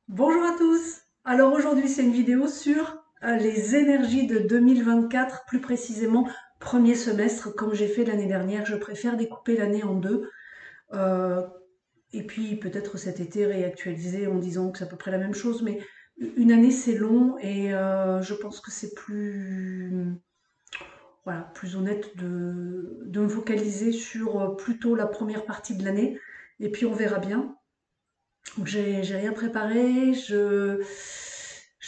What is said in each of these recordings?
Bonjour à tous! Alors aujourd'hui c'est une vidéo sur les énergies de 2024, plus précisément premier semestre, comme j'ai fait l'année dernière. Je préfère découper l'année en deux. Euh, et puis peut-être cet été réactualiser en disant que c'est à peu près la même chose, mais une année c'est long et je pense que c'est plus, voilà, plus honnête de me focaliser sur plutôt la première partie de l'année. Et puis on verra bien. Donc j'ai rien préparé, je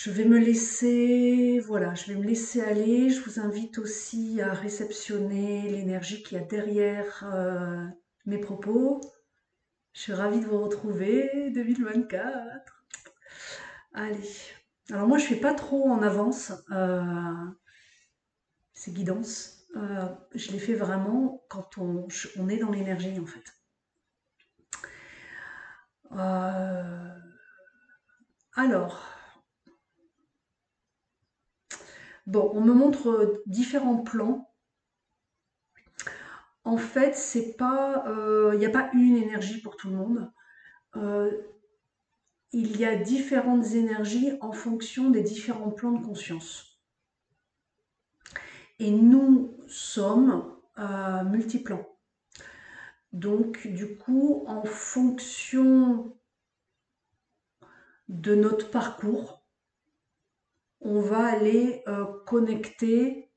vais me laisser, voilà, je vais me laisser aller. Je vous invite aussi à réceptionner l'énergie qu'il y a derrière mes propos. Je suis ravie de vous retrouver 2024. Allez. Alors moi je fais pas trop en avance ces guidances. Je les fais vraiment quand on est dans l'énergie en fait. Euh, alors, bon, on me montre différents plans. En fait, c'est pas, il n'y a pas une énergie pour tout le monde. Euh, il y a différentes énergies en fonction des différents plans de conscience. Et nous sommes multiplans. Donc, du coup, en fonction de notre parcours, on va aller connecter.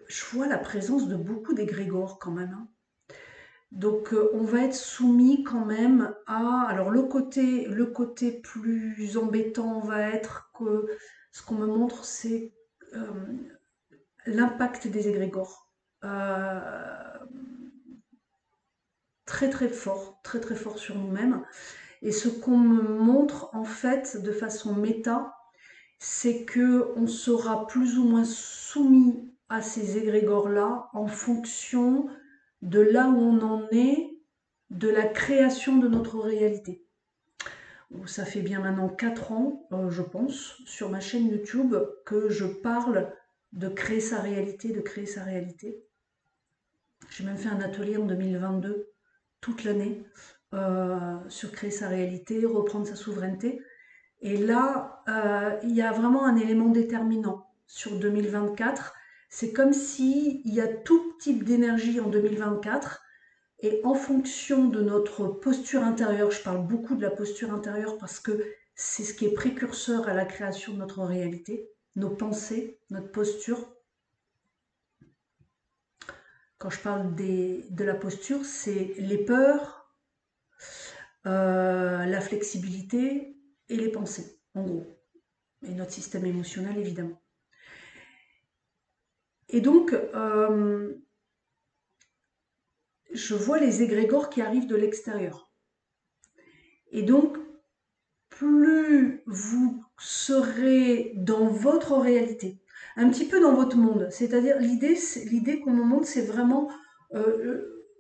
Je vois la présence de beaucoup d'égrégores quand même, hein. Donc on va être soumis quand même à... Alors le côté plus embêtant va être que ce qu'on me montre, c'est euh, l'impact des égrégores. Euh, très très fort sur nous-mêmes. Et ce qu'on me montre en fait de façon méta, c'est que on sera plus ou moins soumis à ces égrégores-là en fonction de là où on en est, de la création de notre réalité. Ça fait bien maintenant 4 ans, je pense, sur ma chaîne YouTube, que je parle de créer sa réalité, de créer sa réalité. J'ai même fait un atelier en 2022, toute l'année, sur créer sa réalité, reprendre sa souveraineté. Et là, il y a vraiment un élément déterminant sur 2024. C'est comme s'il y a tout type d'énergie en 2024 et en fonction de notre posture intérieure, je parle beaucoup de la posture intérieure parce que c'est ce qui est précurseur à la création de notre réalité, nos pensées, notre posture. Quand je parle de la posture, c'est les peurs, la flexibilité et les pensées, en gros. Et notre système émotionnel, évidemment. Et donc, je vois les égrégores qui arrivent de l'extérieur. Et donc, plus vous serez dans votre réalité, un petit peu dans votre monde. C'est-à-dire, l'idée qu'on me montre, c'est vraiment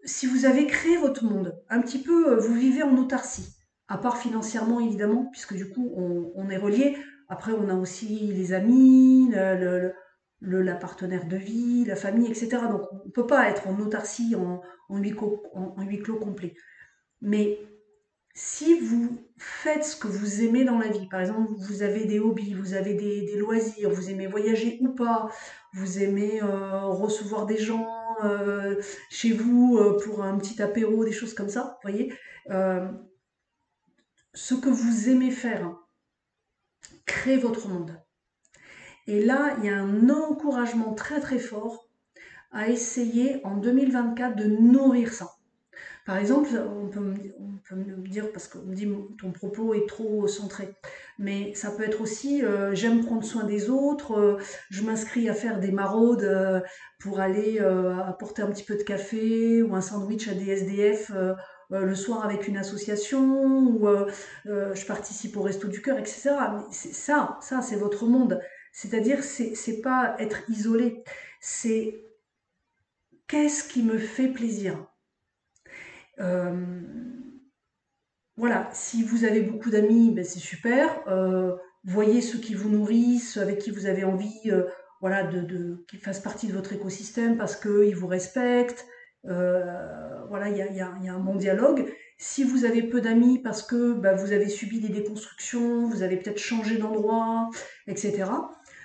si vous avez créé votre monde, un petit peu, vous vivez en autarcie, à part financièrement évidemment, puisque du coup, on est relié. Après, on a aussi les amis, la partenaire de vie, la famille, etc. Donc, on ne peut pas être en autarcie, en huis clos complet. Mais si vous faites ce que vous aimez dans la vie, par exemple, vous avez des hobbies, vous avez des loisirs, vous aimez voyager ou pas, vous aimez recevoir des gens chez vous pour un petit apéro, des choses comme ça, vous voyez, euh, ce que vous aimez faire, créez votre monde. Et là, il y a un encouragement très très fort à essayer en 2024 de nourrir ça. Par exemple, on peut me dire, parce qu'on me dit ton propos est trop centré, mais ça peut être aussi j'aime prendre soin des autres, je m'inscris à faire des maraudes pour aller apporter un petit peu de café ou un sandwich à des SDF le soir avec une association, ou je participe au Resto du Cœur, etc. Mais c'est ça c'est votre monde. C'est-à-dire, c'est pas être isolé, c'est qu'est-ce qui me fait plaisir. Euh, voilà, si vous avez beaucoup d'amis, ben c'est super. Voyez ceux qui vous nourrissent, avec qui vous avez envie, voilà, qu'ils fassent partie de votre écosystème parce qu'ils vous respectent. Voilà, il y a un bon dialogue. Si vous avez peu d'amis parce que bah, vous avez subi des déconstructions, vous avez peut-être changé d'endroit, etc.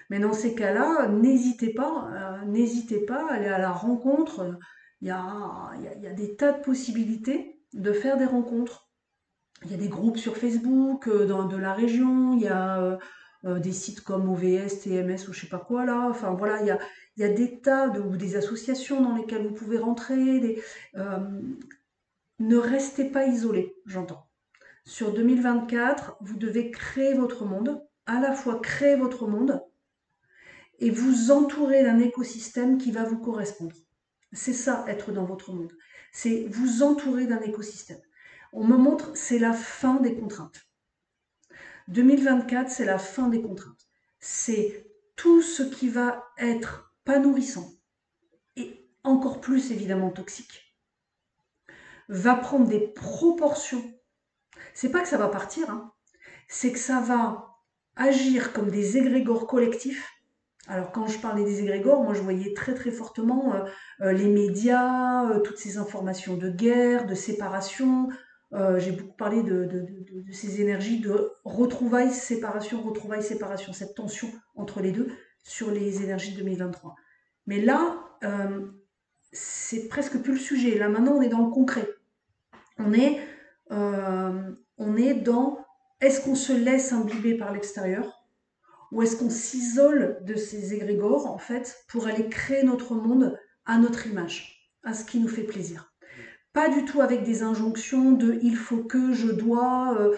Mais dans ces cas-là, n'hésitez pas à aller à la rencontre. Il y a des tas de possibilités de faire des rencontres. Il y a des groupes sur Facebook de la région, il y a des sites comme OVS, TMS ou je sais pas quoi là. Enfin voilà, il y a des tas ou des associations dans lesquelles vous pouvez rentrer. Euh, ne restez pas isolés, j'entends. Sur 2024, vous devez créer votre monde, à la fois créer votre monde et vous entourer d'un écosystème qui va vous correspondre. C'est ça, être dans votre monde. C'est vous entourer d'un écosystème. On me montre, c'est la fin des contraintes. 2024, c'est la fin des contraintes. C'est tout ce qui va être pas nourrissant et encore plus évidemment toxique va prendre des proportions. C'est pas que ça va partir, hein, c'est que ça va agir comme des égrégores collectifs. Alors quand je parlais des égrégores, moi je voyais très très fortement les médias, toutes ces informations de guerre, de séparation. J'ai beaucoup parlé de ces énergies de retrouvailles, séparation, cette tension entre les deux sur les énergies de 2023. Mais là, c'est presque plus le sujet. Là maintenant, on est dans le concret. On est, on est dans est-ce qu'on se laisse imbiber par l'extérieur ou est-ce qu'on s'isole de ces égrégores en fait pour aller créer notre monde à notre image, à ce qui nous fait plaisir. Pas du tout avec des injonctions de il faut que, je dois,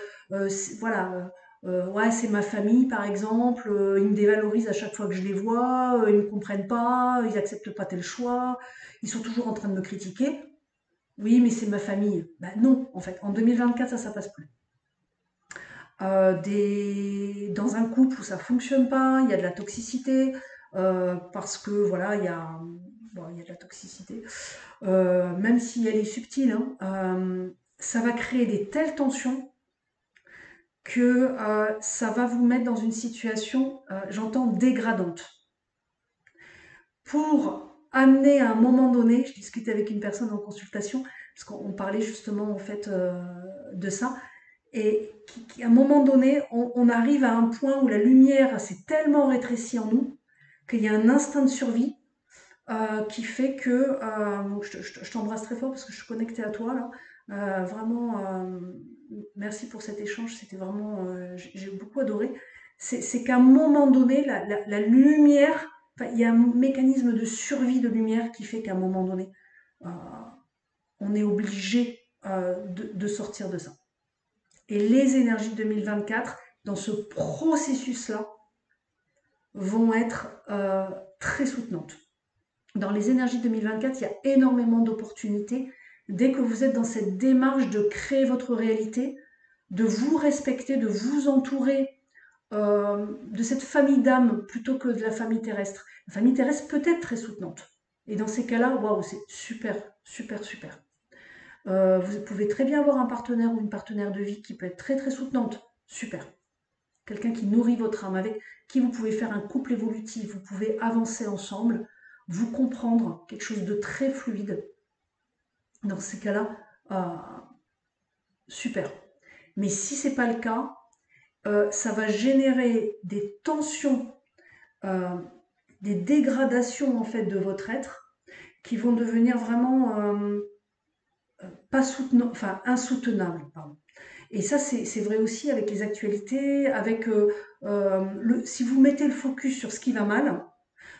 voilà, ouais c'est ma famille par exemple, ils me dévalorisent à chaque fois que je les vois, ils me comprennent pas, ils acceptent pas tel choix, ils sont toujours en train de me critiquer. Oui, mais c'est ma famille. Ben non, en fait, en 2024, ça passe plus. Dans un couple où ça fonctionne pas, il y a de la toxicité, parce que voilà, bon, il y a de la toxicité, même si elle est subtile, hein, ça va créer des telles tensions que ça va vous mettre dans une situation, j'entends, dégradante. Pour amener à un moment donné, je discutais avec une personne en consultation, parce qu'on parlait justement en fait de ça, et à un moment donné, on arrive à un point où la lumière s'est tellement rétrécie en nous qu'il y a un instinct de survie qui fait que je t'embrasse très fort parce que je suis connectée à toi là. Vraiment, merci pour cet échange, c'était vraiment, j'ai beaucoup adoré. C'est qu'à un moment donné, la lumière, enfin, il y a un mécanisme de survie de lumière qui fait qu'à un moment donné, euh, on est obligé de sortir de ça. Et les énergies 2024, dans ce processus-là, vont être très soutenantes. Dans les énergies 2024, il y a énormément d'opportunités. Dès que vous êtes dans cette démarche de créer votre réalité, de vous respecter, de vous entourer de cette famille d'âme plutôt que de la famille terrestre. La famille terrestre peut être très soutenante. Et dans ces cas-là, waouh, c'est super, super, super. Vous pouvez très bien avoir un partenaire ou une partenaire de vie qui peut être très, très soutenante. Super. Quelqu'un qui nourrit votre âme, avec qui vous pouvez faire un couple évolutif, vous pouvez avancer ensemble, vous comprendre, quelque chose de très fluide. Dans ces cas-là, super. Mais si c'est pas le cas, ça va générer des tensions, euh, des dégradations en fait de votre être qui vont devenir vraiment pas soutenables, enfin insoutenables. Pardon. Et ça, c'est vrai aussi avec les actualités, avec si vous mettez le focus sur ce qui va mal,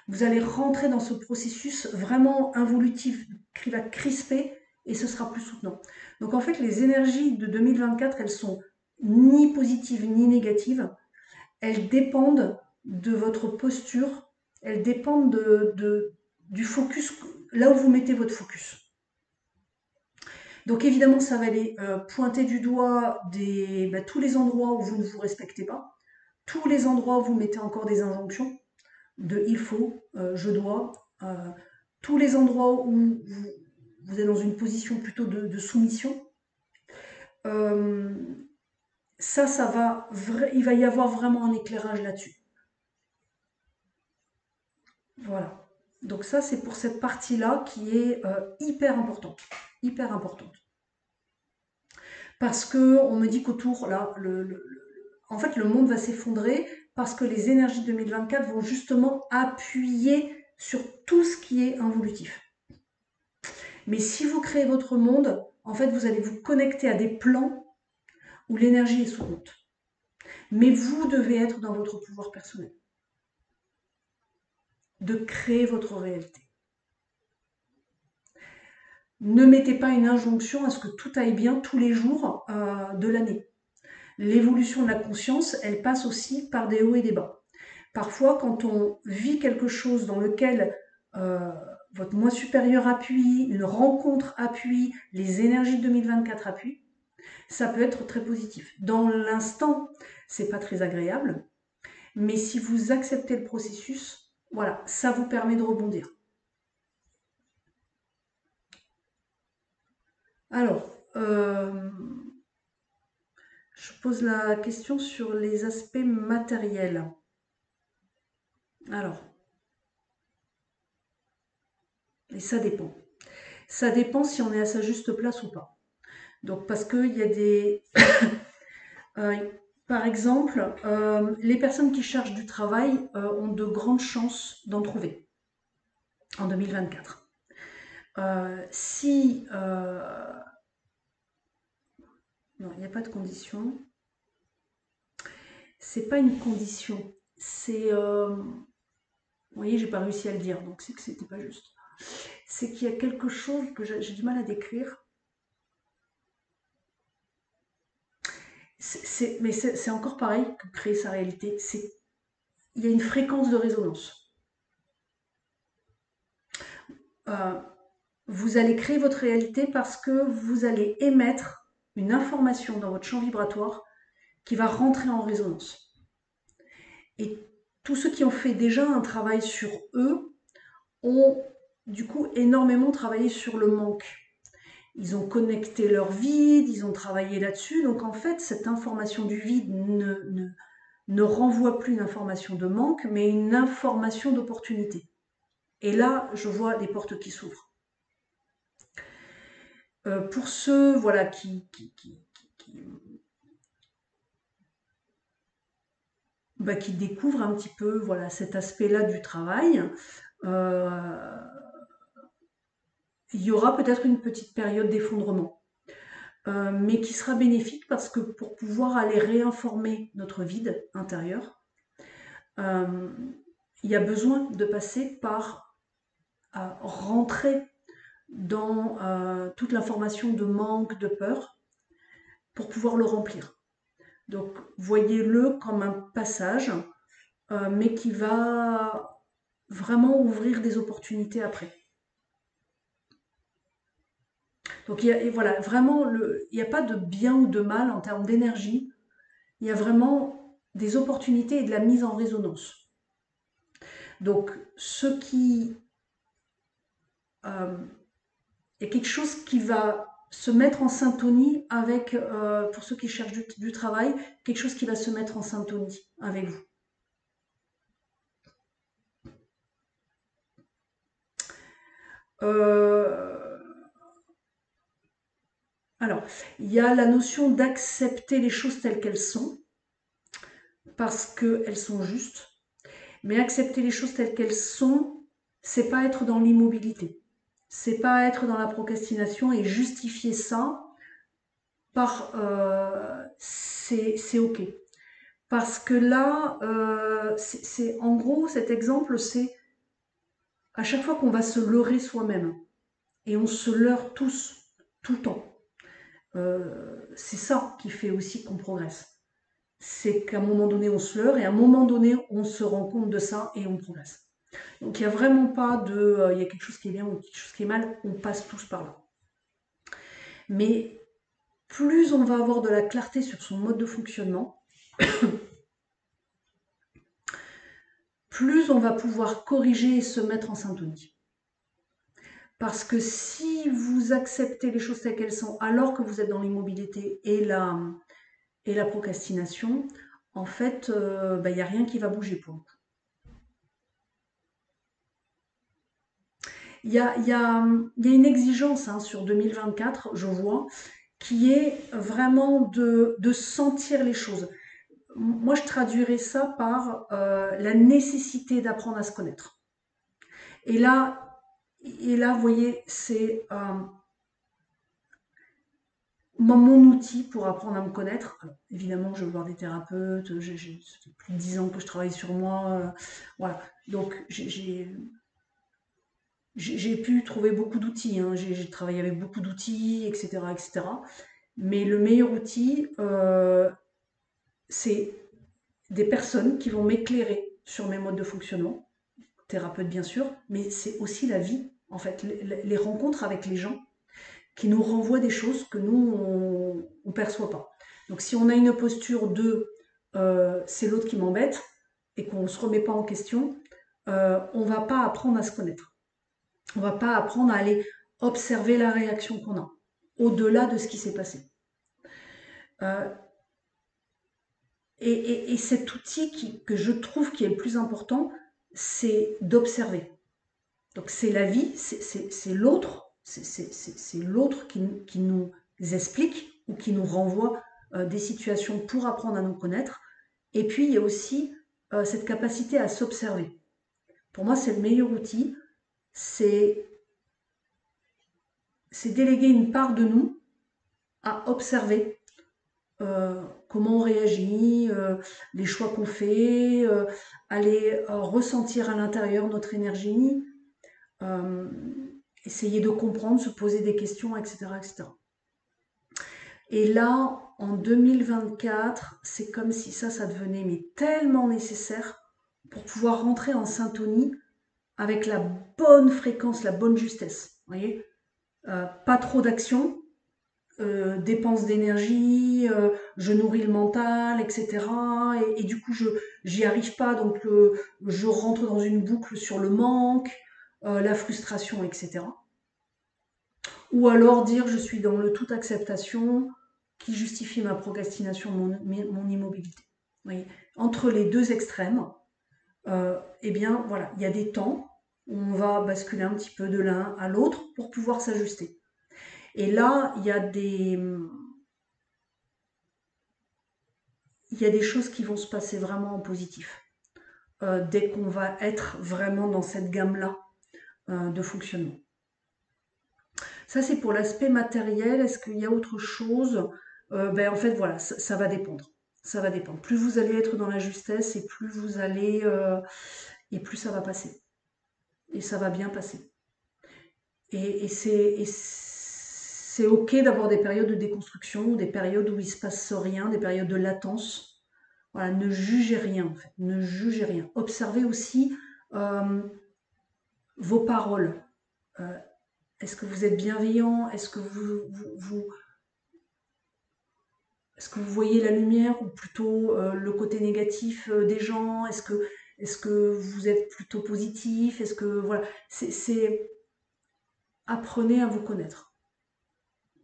vous allez rentrer dans ce processus vraiment involutif qui va crisper et ce sera plus soutenant. Donc en fait, les énergies de 2024, elles sont ni positives ni négatives. Elles dépendent de votre posture, elles dépendent du focus, là où vous mettez votre focus. Donc évidemment, ça va aller pointer du doigt tous les endroits où vous ne vous respectez pas, tous les endroits où vous mettez encore des injonctions de il faut, je dois, tous les endroits où vous êtes dans une position plutôt de soumission. Euh, il va y avoir vraiment un éclairage là-dessus. Voilà. Donc ça, c'est pour cette partie-là qui est hyper importante. Hyper importante. Parce que on me dit qu'autour, là, en fait, le monde va s'effondrer parce que les énergies 2024 vont justement appuyer sur tout ce qui est involutif. Mais si vous créez votre monde, en fait, vous allez vous connecter à des plans où l'énergie est soutenante. Mais vous devez être dans votre pouvoir personnel, de créer votre réalité. Ne mettez pas une injonction à ce que tout aille bien tous les jours de l'année. L'évolution de la conscience, elle passe aussi par des hauts et des bas. Parfois, quand on vit quelque chose dans lequel euh, votre moi supérieur appuie, une rencontre appuie, les énergies de 2024 appuient, ça peut être très positif. Dans l'instant, c'est pas très agréable, mais si vous acceptez le processus, voilà, ça vous permet de rebondir. Alors, je pose la question sur les aspects matériels. Alors, et ça dépend. Ça dépend si on est à sa juste place ou pas. Donc, parce qu'il y a des... euh, par exemple, les personnes qui cherchent du travail ont de grandes chances d'en trouver en 2024. Si... non, il n'y a pas de condition. C'est pas une condition. C'est... vous voyez, j'ai pas réussi à le dire, donc c'est que c'était pas juste. C'est qu'il y a quelque chose que j'ai du mal à décrire. Mais c'est encore pareil que créer sa réalité. Il y a une fréquence de résonance. Euh, vous allez créer votre réalité parce que vous allez émettre une information dans votre champ vibratoire qui va rentrer en résonance. Et tous ceux qui ont fait déjà un travail sur eux ont du coup énormément travaillé sur le manque. Ils ont connecté leur vide, ils ont travaillé là-dessus. Donc en fait, cette information du vide ne renvoie plus une information de manque, mais une information d'opportunité. Et là, je vois des portes qui s'ouvrent. Pour ceux voilà, qui découvrent un petit peu voilà, cet aspect-là du travail, euh, il y aura peut-être une petite période d'effondrement, mais qui sera bénéfique parce que pour pouvoir aller réinformer notre vide intérieur, euh, il y a besoin de passer par rentrer dans toute l'information de manque, de peur, pour pouvoir le remplir. Donc voyez-le comme un passage, mais qui va vraiment ouvrir des opportunités après. Donc voilà, vraiment, il n'y a pas de bien ou de mal en termes d'énergie, il y a vraiment des opportunités et de la mise en résonance. Donc ce qui... il y a quelque chose qui va se mettre en syntonie avec, pour ceux qui cherchent du travail, quelque chose qui va se mettre en syntonie avec vous. Alors, il y a la notion d'accepter les choses telles qu'elles sont, parce qu'elles sont justes. Mais accepter les choses telles qu'elles sont, c'est pas être dans l'immobilité. C'est pas être dans la procrastination et justifier ça par c'est ok. Parce que là, c'est en gros cet exemple, c'est à chaque fois qu'on va se leurrer soi-même et on se leurre tous tout le temps. C'est ça qui fait aussi qu'on progresse. C'est qu'à un moment donné, on se leurre et à un moment donné, on se rend compte de ça et on progresse. Donc il n'y a vraiment pas de il y a quelque chose qui est bien ou quelque chose qui est mal, on passe tous par là. Mais plus on va avoir de la clarté sur son mode de fonctionnement, plus on va pouvoir corriger et se mettre en syntonie. Parce que si vous acceptez les choses telles qu'elles sont alors que vous êtes dans l'immobilité et la procrastination, en fait, il n'y a rien qui va bouger pour vous. Il y a une exigence sur 2024, je vois, qui est vraiment de sentir les choses. Moi, je traduirais ça par la nécessité d'apprendre à se connaître. Et là, vous voyez, c'est mon outil pour apprendre à me connaître. Alors, évidemment, je vais voir des thérapeutes, ça fait plus de 10 ans que je travaille sur moi. Voilà. Donc, j'ai pu trouver beaucoup d'outils. Hein. J'ai travaillé avec beaucoup d'outils, etc., etc. Mais le meilleur outil, c'est des personnes qui vont m'éclairer sur mes modes de fonctionnement, thérapeute bien sûr, mais c'est aussi la vie, en fait, les rencontres avec les gens qui nous renvoient des choses que nous, on ne perçoit pas. Donc si on a une posture de c'est l'autre qui m'embête et qu'on ne se remet pas en question, on ne va pas apprendre à se connaître. On ne va pas apprendre à aller observer la réaction qu'on a, au-delà de ce qui s'est passé. Euh, et cet outil que je trouve qui est le plus important, c'est d'observer. Donc c'est la vie, c'est l'autre, c'est l'autre qui nous explique ou qui nous renvoie des situations pour apprendre à nous connaître. Et puis il y a aussi cette capacité à s'observer. Pour moi, c'est le meilleur outil, c'est déléguer une part de nous à observer comment on réagit, les choix qu'on fait, aller ressentir à l'intérieur notre énergie, euh, essayer de comprendre, se poser des questions, etc., etc. Et là, en 2024, c'est comme si ça devenait mais tellement nécessaire pour pouvoir rentrer en syntonie avec la bonne fréquence, la bonne justesse. Vous voyez, pas trop d'action, dépense d'énergie, je nourris le mental, etc. Et du coup, j'y arrive pas, donc je rentre dans une boucle sur le manque, la frustration, etc. Ou alors dire je suis dans le toute acceptation qui justifie ma procrastination, mon immobilité. Vous voyez, entre les deux extrêmes, eh bien voilà, il y a des temps où on va basculer un petit peu de l'un à l'autre pour pouvoir s'ajuster. Et là, il y a des choses qui vont se passer vraiment en positif. Dès qu'on va être vraiment dans cette gamme-là de fonctionnement. Ça, c'est pour l'aspect matériel. Est-ce qu'il y a autre chose? En fait, voilà, ça va dépendre. Ça va dépendre. Plus vous allez être dans la justesse et plus vous allez et plus ça va passer. Et ça va bien passer. Et c'est ok d'avoir des périodes de déconstruction, des périodes où il se passe rien, des périodes de latence. Voilà, ne jugez rien en fait. Ne jugez rien. Observez aussi euh, vos paroles. Euh, Est-ce que vous êtes bienveillant? Est-ce que est-ce que vous voyez la lumière ou plutôt le côté négatif des gens? Est-ce que vous êtes plutôt positif? Est-ce que voilà, c'est apprenez à vous connaître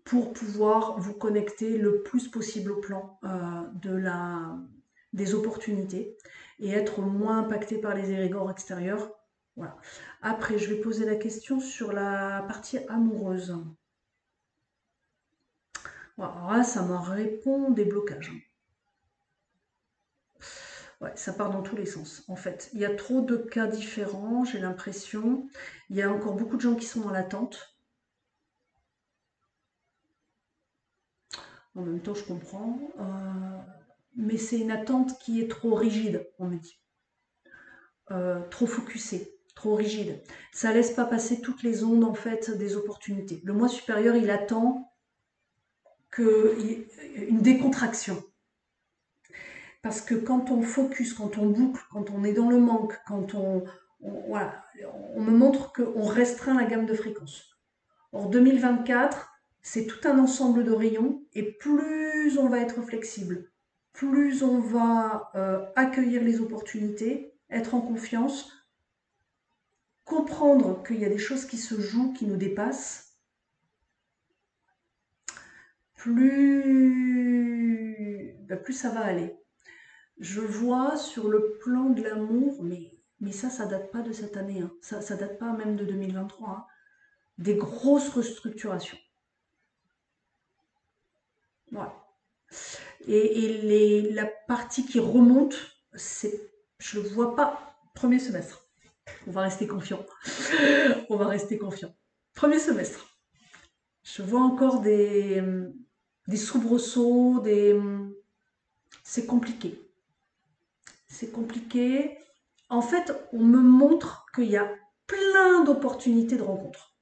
pour pouvoir vous connecter le plus possible au plan des opportunités et être moins impacté par les égrégores extérieurs. Voilà. Après, je vais poser la question sur la partie amoureuse. Alors là, ça me répond des blocages. Ouais, ça part dans tous les sens, en fait. Il y a trop de cas différents, j'ai l'impression. Il y a encore beaucoup de gens qui sont dans l'attente. En même temps, je comprends. Mais c'est une attente qui est trop rigide, on me dit. Trop focusée, trop rigide. Ça laisse pas passer toutes les ondes, en fait, des opportunités. Le moi supérieur, il attend une décontraction. Parce que quand on focus, quand on boucle, quand on est dans le manque, quand voilà, on me montre qu'on restreint la gamme de fréquences. Or, 2024, c'est tout un ensemble de rayons, et plus on va être flexible, plus on va accueillir les opportunités, être en confiance, comprendre qu'il y a des choses qui se jouent, qui nous dépassent, plus ça va aller. Je vois sur le plan de l'amour, mais ça date pas de cette année, hein. Ça date pas même de 2023, hein. Des grosses restructurations. Ouais. La partie qui remonte, je ne vois pas premier semestre. On va rester confiant. On va rester confiant. Premier semestre. Je vois encore des soubresauts, c'est compliqué. C'est compliqué. En fait, on me montre qu'il y a plein d'opportunités de rencontres.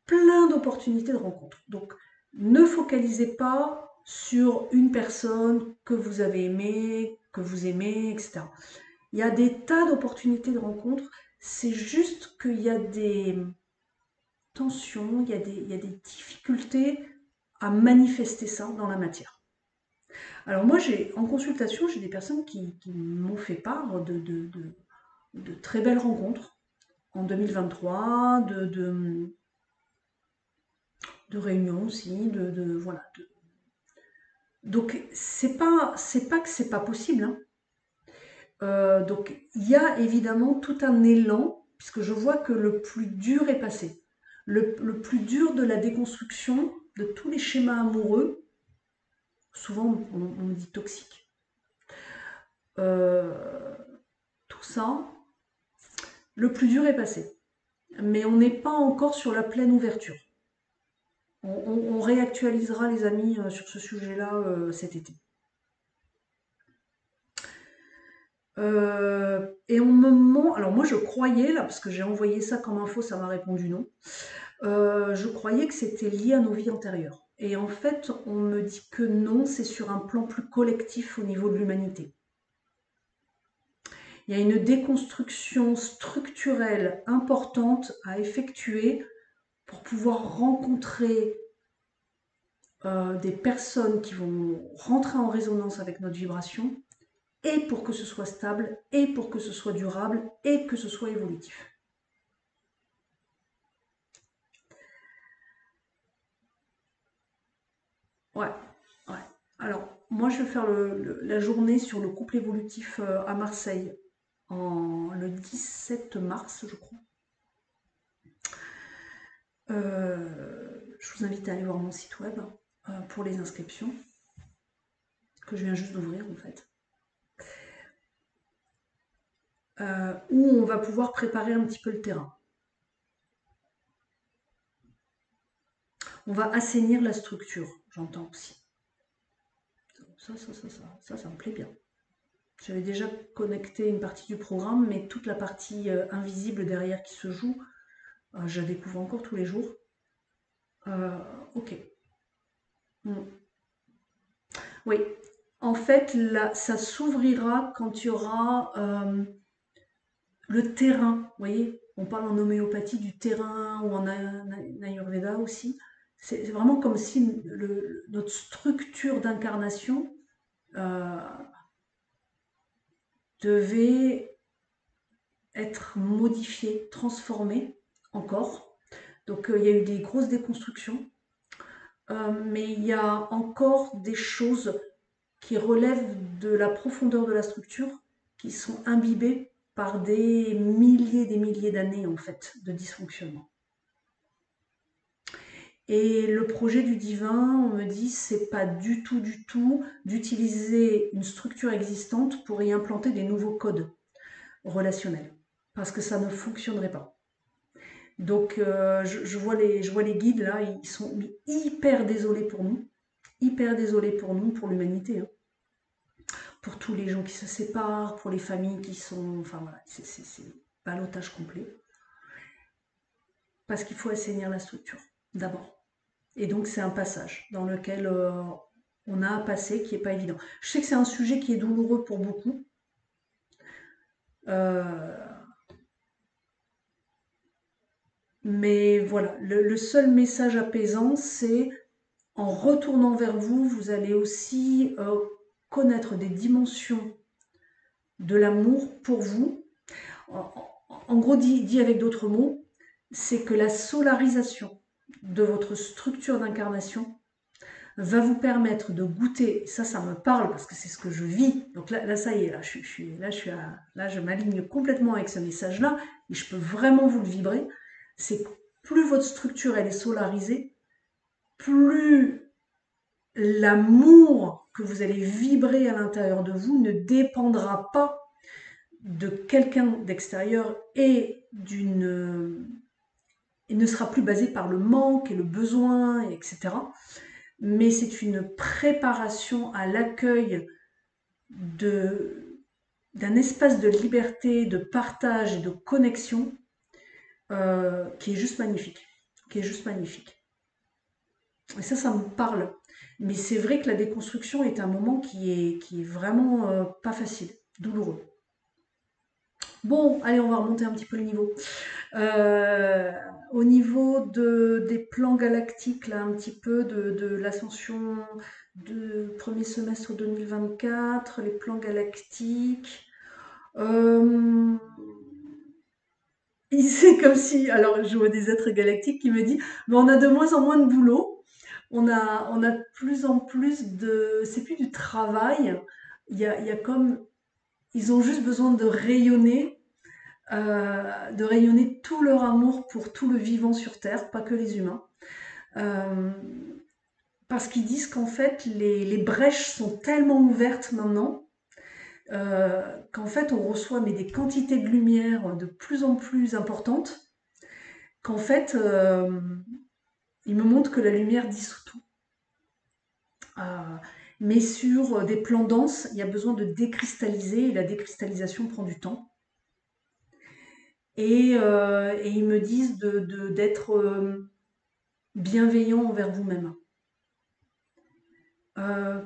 Plein d'opportunités de rencontres. Donc, ne focalisez pas sur une personne que vous avez aimée, que vous aimez, etc. Il y a des tas d'opportunités de rencontres. C'est juste qu'il y a des tensions, il y a des difficultés à manifester ça dans la matière. Alors moi, en consultation, j'ai des personnes qui m'ont fait part de très belles rencontres en 2023, de réunions aussi, voilà. Donc c'est pas que c'est pas possible, hein. Donc il y a évidemment tout un élan, puisque je vois que le plus dur est passé. Le plus dur de la déconstruction de tous les schémas amoureux, souvent on me dit toxiques, euh, tout ça, le plus dur est passé. Mais on n'est pas encore sur la pleine ouverture. On réactualisera les amis sur ce sujet-là cet été. Et on me ment. Alors moi je croyais, là, parce que j'ai envoyé ça comme info, ça m'a répondu non. Je croyais que c'était lié à nos vies antérieures. Et en fait, on me dit que non, c'est sur un plan plus collectif au niveau de l'humanité. Il y a une déconstruction structurelle importante à effectuer pour pouvoir rencontrer des personnes qui vont rentrer en résonance avec notre vibration, et pour que ce soit stable, et pour que ce soit durable, et que ce soit évolutif. Ouais, ouais. Alors, moi, je vais faire la journée sur le couple évolutif à Marseille, le 17 mars, je crois. Je vous invite à aller voir mon site web pour les inscriptions, que je viens juste d'ouvrir en fait. Où on va pouvoir préparer un petit peu le terrain. On va assainir la structure, j'entends aussi. Ça me plaît bien. J'avais déjà connecté une partie du programme, mais toute la partie invisible derrière qui se joue, je la découvre encore tous les jours. Ok. Mm. Oui. En fait, là, ça s'ouvrira quand il y aura le terrain. Vous voyez, on parle en homéopathie du terrain ou en Ayurveda aussi. C'est vraiment comme si notre structure d'incarnation euh, devait être modifiée, transformée encore. Donc il y a eu des grosses déconstructions, mais il y a encore des choses qui relèvent de la profondeur de la structure, qui sont imbibées par des milliers d'années en fait de dysfonctionnement. Et le projet du divin, on me dit, c'est pas du tout d'utiliser une structure existante pour y implanter des nouveaux codes relationnels, parce que ça ne fonctionnerait pas. Donc je vois les guides là, ils sont hyper désolés pour nous, pour l'humanité, hein. Pour tous les gens qui se séparent, pour les familles qui sont, enfin voilà, c'est ballottage complet, parce qu'il faut assainir la structure d'abord. Et donc c'est un passage dans lequel on a à passer qui n'est pas évident. Je sais que c'est un sujet qui est douloureux pour beaucoup. Euh, mais voilà, le seul message apaisant, c'est en retournant vers vous, vous allez aussi connaître des dimensions de l'amour pour vous. En gros, dit avec d'autres mots, c'est que la solarisation de votre structure d'incarnation va vous permettre de goûter, ça me parle parce que c'est ce que je vis. Donc là ça y est, là, je m'aligne complètement avec ce message-là et je peux vraiment vous le vibrer. C'est que plus votre structure elle est solarisée, plus l'amour que vous allez vibrer à l'intérieur de vous ne dépendra pas de quelqu'un d'extérieur et il ne sera plus basé par le manque et le besoin, etc. Mais c'est une préparation à l'accueil d'un espace de liberté, de partage et de connexion qui est juste magnifique. Qui est juste magnifique. Et ça me parle. Mais c'est vrai que la déconstruction est un moment qui est vraiment pas facile, douloureux. Bon, allez, on va remonter un petit peu le niveau. Euh, Au niveau des plans galactiques, là, un petit peu de l'ascension de premier semestre 2024, les plans galactiques. Euh, c'est comme si, alors je vois des êtres galactiques qui me disent, mais on a de moins en moins de boulot, on a de plus en plus de, c'est plus du travail, il y a comme, ils ont juste besoin de rayonner tout leur amour pour tout le vivant sur Terre, pas que les humains. Euh, Parce qu'ils disent qu'en fait, les brèches sont tellement ouvertes maintenant qu'en fait, on reçoit mais des quantités de lumière de plus en plus importantes, qu'en fait, ils me montrent que la lumière dissout tout. Euh, mais sur des plans denses, il y a besoin de décristalliser et la décristallisation prend du temps. Et ils me disent d'être bienveillant envers vous-même. Euh,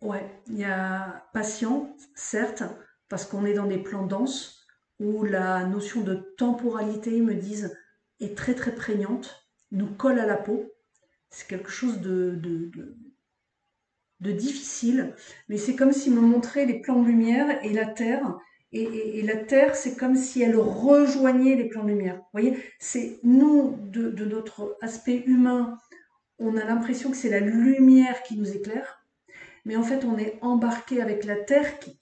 ouais, il y a patient, certes, parce qu'on est dans des plans denses où la notion de temporalité, ils me disent, est très très prégnante, nous colle à la peau. C'est quelque chose de difficile, mais c'est comme s'il me montrait les plans de lumière et la Terre. Et la Terre, c'est comme si elle rejoignait les plans de lumière. Vous voyez, c'est nous, de notre aspect humain, on a l'impression que c'est la lumière qui nous éclaire, mais en fait, on est embarqué avec la Terre qui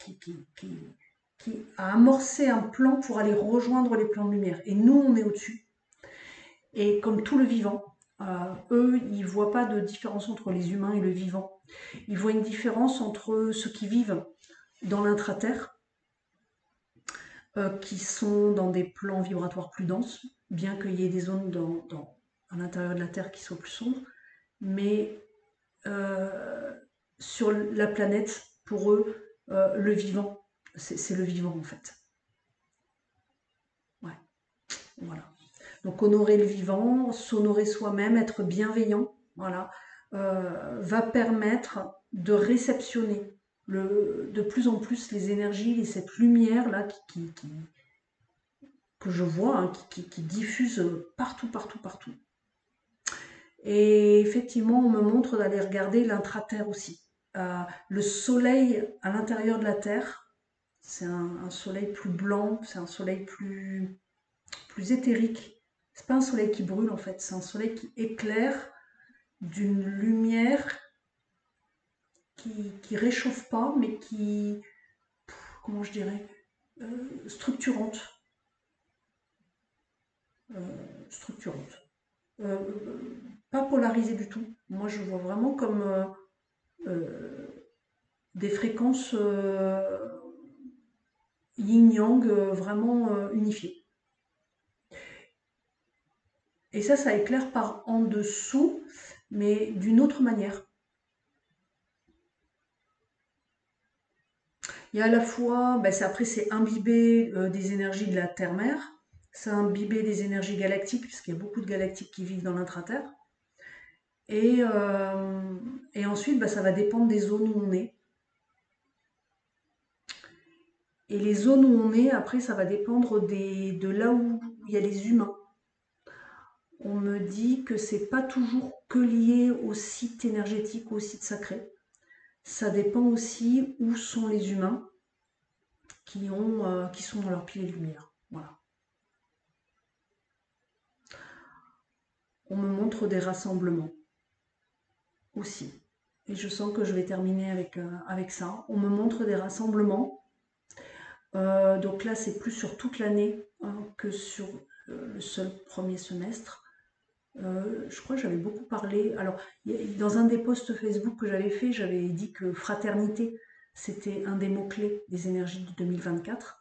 a amorcé un plan pour aller rejoindre les plans de lumière. Et nous, on est au-dessus. Et comme tout le vivant, eux, ils ne voient pas de différence entre les humains et le vivant. Ils voient une différence entre ceux qui vivent dans l'intraterre, qui sont dans des plans vibratoires plus denses, bien qu'il y ait des zones à l'intérieur de la Terre qui soient plus sombres. Mais euh, sur la planète, pour eux, le vivant, c'est le vivant en fait. Ouais, voilà. Donc honorer le vivant, s'honorer soi-même, être bienveillant, voilà, va permettre de réceptionner de plus en plus les énergies et cette lumière là que je vois, hein, qui diffuse partout, partout, partout. Et effectivement, on me montre d'aller regarder l'intraterre aussi. Le soleil à l'intérieur de la Terre, c'est un soleil plus blanc, c'est un soleil plus éthérique. C'est pas un soleil qui brûle en fait, c'est un soleil qui éclaire d'une lumière qui réchauffe pas, mais comment je dirais, structurante. Structurante. Euh, Pas polarisée du tout. Moi, je vois vraiment comme euh, des fréquences yin-yang vraiment unifiées. Et ça éclaire par en dessous, mais d'une autre manière. Il y a à la fois, ben, après c'est imbiber des énergies de la Terre-Mère, c'est imbiber des énergies galactiques, puisqu'il y a beaucoup de galactiques qui vivent dans l'intraterre. Et, euh, et ensuite, ben, ça va dépendre des zones où on est. Et les zones où on est, après, ça va dépendre de là où il y a les humains. On me dit que c'est pas toujours que lié au site énergétique ou au site sacré. Ça dépend aussi où sont les humains qui sont dans leur pilier de lumière. Voilà. On me montre des rassemblements aussi. Et je sens que je vais terminer avec ça. On me montre des rassemblements. Donc là, c'est plus sur toute l'année hein, que sur le seul premier semestre. Je crois que j'avais beaucoup parlé. Alors, dans un des posts Facebook que j'avais fait, j'avais dit que fraternité, c'était un des mots-clés des énergies de 2024.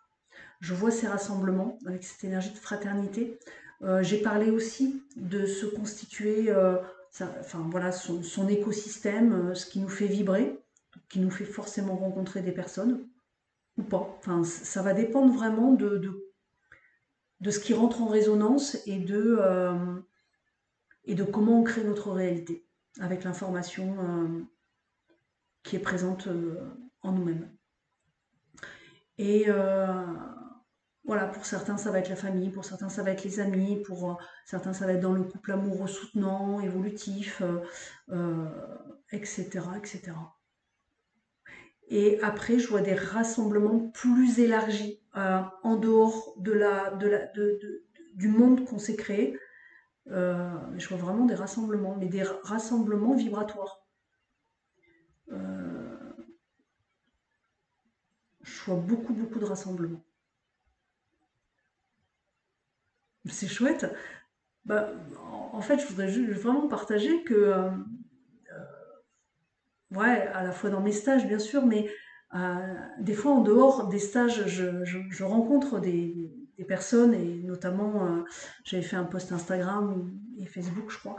Je vois ces rassemblements avec cette énergie de fraternité. J'ai parlé aussi de se constituer, enfin voilà, son écosystème, ce qui nous fait vibrer, qui nous fait forcément rencontrer des personnes ou pas. Enfin, ça va dépendre vraiment de ce qui rentre en résonance et de comment on crée notre réalité avec l'information qui est présente en nous-mêmes. Et voilà, pour certains, ça va être la famille, pour certains, ça va être les amis, pour certains, ça va être dans le couple amoureux soutenant, évolutif, euh, etc., etc. Et après, je vois des rassemblements plus élargis en dehors du monde qu'on s'est créé. Je vois vraiment des rassemblements, mais des rassemblements vibratoires. Euh, je vois beaucoup, beaucoup de rassemblements. C'est chouette. Bah, en fait, je voudrais juste vraiment partager que, ouais, à la fois dans mes stages, bien sûr, mais des fois en dehors des stages, je rencontre des personnes, et notamment, j'avais fait un post Instagram et Facebook, je crois,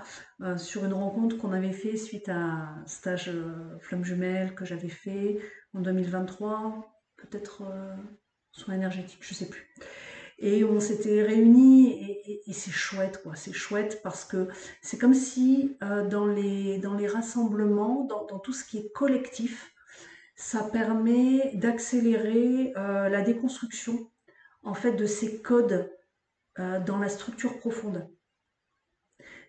sur une rencontre qu'on avait fait suite à un stage flamme jumelle que j'avais fait en 2023, peut-être soin énergétique, je sais plus. Et on s'était réunis et c'est chouette, quoi. C'est chouette parce que c'est comme si dans les rassemblements, dans tout ce qui est collectif, ça permet d'accélérer la déconstruction en fait de ces codes dans la structure profonde.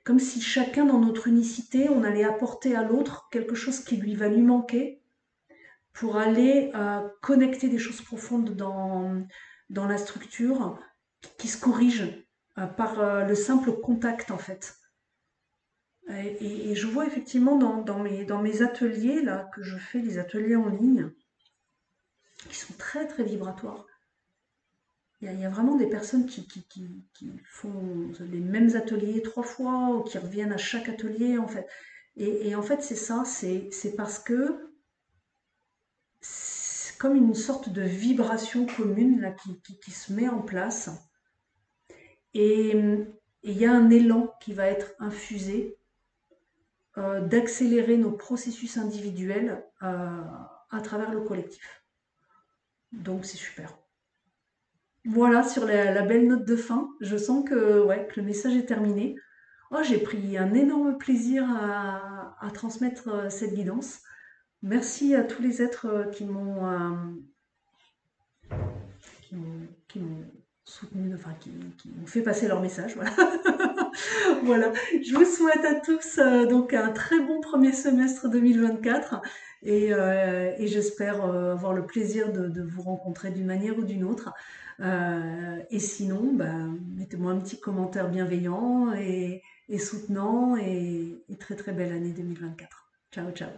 Comme si chacun dans notre unicité, on allait apporter à l'autre quelque chose qui lui manquer pour aller connecter des choses profondes dans la structure qui se corrigent par le simple contact en fait. Et je vois effectivement dans mes ateliers là que je fais, des ateliers en ligne, qui sont très très vibratoires. Il y a vraiment des personnes qui font les mêmes ateliers 3 fois ou qui reviennent à chaque atelier en fait. Et en fait c'est ça, c'est parce que c'est comme une sorte de vibration commune là, qui se met en place. Et il y a un élan qui va être infusé d'accélérer nos processus individuels à travers le collectif. Donc c'est super. Voilà, sur la belle note de fin, je sens que, ouais, que le message est terminé. Oh, j'ai pris un énorme plaisir à transmettre cette guidance. Merci à tous les êtres qui m'ont soutenu, enfin qui m'ont fait passer leur message. Voilà. Voilà. Je vous souhaite à tous donc un très bon premier semestre 2024 et j'espère avoir le plaisir de vous rencontrer d'une manière ou d'une autre. Et sinon, bah, mettez-moi un petit commentaire bienveillant et soutenant et très très belle année 2024. Ciao, ciao.